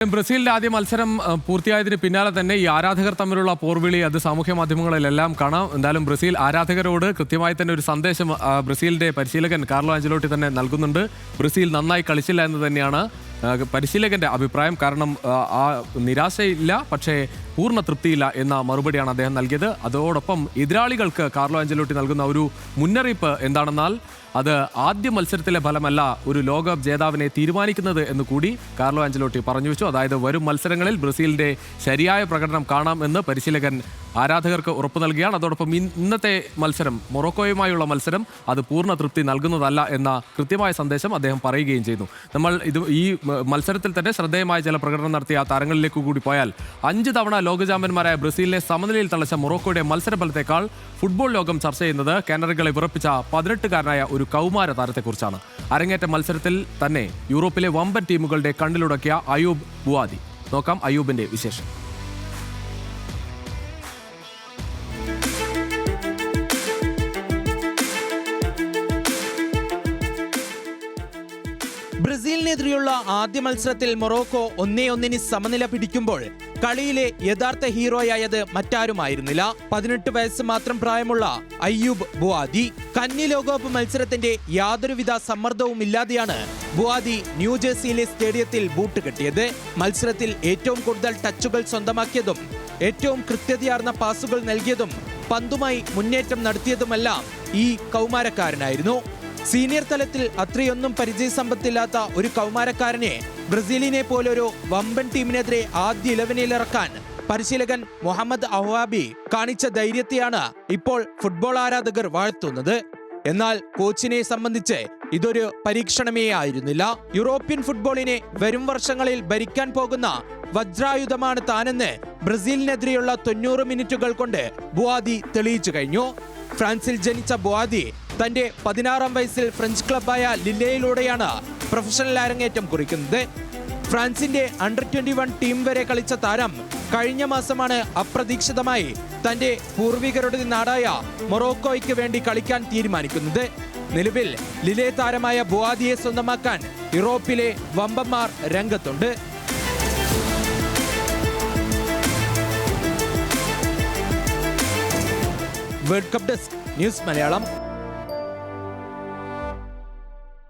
ബ്രസീലിന്റെ ആദ്യ മത്സരം പൂർത്തിയായതിന് പിന്നാലെ തന്നെ ഈ ആരാധകർ തമ്മിലുള്ള പോർവിളി അത് സാമൂഹ്യ മാധ്യമങ്ങളിലെല്ലാം കാണാം. എന്തായാലും ബ്രസീൽ ആരാധകരോട് കൃത്യമായി തന്നെ ഒരു സന്ദേശം ബ്രസീലിന്റെ പരിശീലകൻ കാർലോ ആഞ്ചലോട്ടി തന്നെ നൽകുന്നുണ്ട്. ബ്രസീൽ നന്നായി കളിച്ചില്ല എന്ന് തന്നെയാണ് പരിശീലകന്റെ അഭിപ്രായം. കാരണം ആ നിരാശയില്ല, പക്ഷേ പൂർണ്ണ തൃപ്തിയില്ല എന്ന മറുപടിയാണ് അദ്ദേഹം നൽകിയത്. അതോടൊപ്പം എതിരാളികൾക്ക് കാർലോ ആഞ്ചലോട്ടി നൽകുന്ന ഒരു മുന്നറിയിപ്പ് എന്താണെന്നാൽ അത് ആദ്യ മത്സരത്തിലെ ഫലമല്ല ഒരു ലോകകപ്പ് ജേതാവിനെ തീരുമാനിക്കുന്നത് എന്ന് കൂടി കാർലോ ആഞ്ചലോട്ടി പറഞ്ഞു വെച്ചു. അതായത് വരും മത്സരങ്ങളിൽ ബ്രസീലിന്റെ ശരിയായ പ്രകടനം കാണാം എന്ന് പരിശീലകൻ ആരാധകർക്ക് ഉറപ്പ് നൽകുകയാണ്. അതോടൊപ്പം ഇന്നത്തെ മത്സരം മൊറോക്കോയുമായുള്ള മത്സരം അത് പൂർണ്ണ തൃപ്തി നൽകുന്നതല്ല എന്ന കൃത്യമായ സന്ദേശം അദ്ദേഹം പറയുകയും ചെയ്തു. നമ്മൾ ഈ മത്സരത്തിൽ തന്നെ ശ്രദ്ധേയമായ ചില പ്രകടനം നടത്തിയ താരങ്ങളിലേക്ക് കൂടി പോയാൽ 5 തവണ ലോക ചാമ്പ്യന്മാരായ ബ്രസീലിനെ സമനിലയിൽ തളച്ച മൊറോക്കോയുടെ മത്സരഫലത്തെക്കാൾ ഫുട്ബോൾ ലോകം ചർച്ച ചെയ്യുന്നത് കാനറികളെ വിറപ്പിച്ച 18-കാരനായ ഒരു കൗമാര താരത്തെക്കുറിച്ചാണ്. അരങ്ങേറ്റ മത്സരത്തിൽ തന്നെ യൂറോപ്പിലെ വമ്പൻ ടീമുകളുടെ കണ്ണിലുടക്കിയ അയൂബ് ബുവാദി. നോക്കാം അയൂബിന്റെ വിശേഷം. ബ്രസീലിനെതിരെയുള്ള ആദ്യ മത്സരത്തിൽ മൊറോക്കോ 1-1 സമനില പിടിക്കുമ്പോൾ കളിയിലെ യഥാർത്ഥ ഹീറോയായത് മറ്റാരുമായിരുന്നില്ല. 18 വയസ്സ് മാത്രം പ്രായമുള്ള അയ്യൂബ് ബുവാദി. കന്നി ലോകകപ്പ് മത്സരത്തിന്റെ യാതൊരുവിധ സമ്മർദ്ദവും ഇല്ലാതെയാണ് ബുവാദി ന്യൂജേഴ്സിയിലെ സ്റ്റേഡിയത്തിൽ ബൂട്ട് കെട്ടിയത്. മത്സരത്തിൽ ഏറ്റവും കൂടുതൽ ടച്ചുകൾ സ്വന്തമാക്കിയതും ഏറ്റവും കൃത്യതയാർന്ന പാസുകൾ നൽകിയതും പന്തുമായി മുന്നേറ്റം നടത്തിയതുമെല്ലാം ഈ കൗമാരക്കാരനായിരുന്നു. സീനിയർ തലത്തിൽ അത്രയൊന്നും പരിചയസമ്പത്തില്ലാത്ത ഒരു കൗമാരക്കാരനെ ബ്രസീലിനെ പോലൊരു വമ്പൻ ടീമിനെതിരെ ആദ്യ 11-ൽ ഇറക്കാൻ പരിശീലകൻ മുഹമ്മദ് അഹ്വാബി കാണിച്ച ധൈര്യത്തെയാണ് ഇപ്പോൾ ഫുട്ബോൾ ആരാധകർ വാഴ്ത്തുന്നത്. എന്നാൽ കോച്ചിനെ സംബന്ധിച്ച് ഇതൊരു പരീക്ഷണമേ ആയിരുന്നില്ല. യൂറോപ്യൻ ഫുട്ബോളിനെ വരും വർഷങ്ങളിൽ ഭരിക്കാൻ പോകുന്ന വജ്രായുധമാണ് താനെന്ന് ബ്രസീലിനെതിരെയുള്ള 90 മിനിറ്റുകൾ കൊണ്ട് ബുവാദി തെളിയിച്ചു കഴിഞ്ഞു. ഫ്രാൻസിൽ ജനിച്ച ബുവാദി തന്റെ 16-ാം വയസ്സിൽ ഫ്രഞ്ച് ക്ലബായ ലില്ലയിലൂടെയാണ് പ്രൊഫഷണൽ അരങ്ങേറ്റം കുറിക്കുന്നത്. ഫ്രാൻസിന്റെ അണ്ടർ 21 ടീം വരെ കളിച്ച താരം കഴിഞ്ഞ മാസമാണ് അപ്രതീക്ഷിതമായി തന്റെ പൂർവികരുടെ നാടായ മൊറോക്കോയ്ക്ക് വേണ്ടി കളിക്കാൻ തീരുമാനിക്കുന്നത്. നിലവിൽ ലിലെ താരമായ ബുവാദിയെ സ്വന്തമാക്കാൻ യൂറോപ്പിലെ വമ്പന്മാർ രംഗത്തുണ്ട്. World cup desk news Malayalam.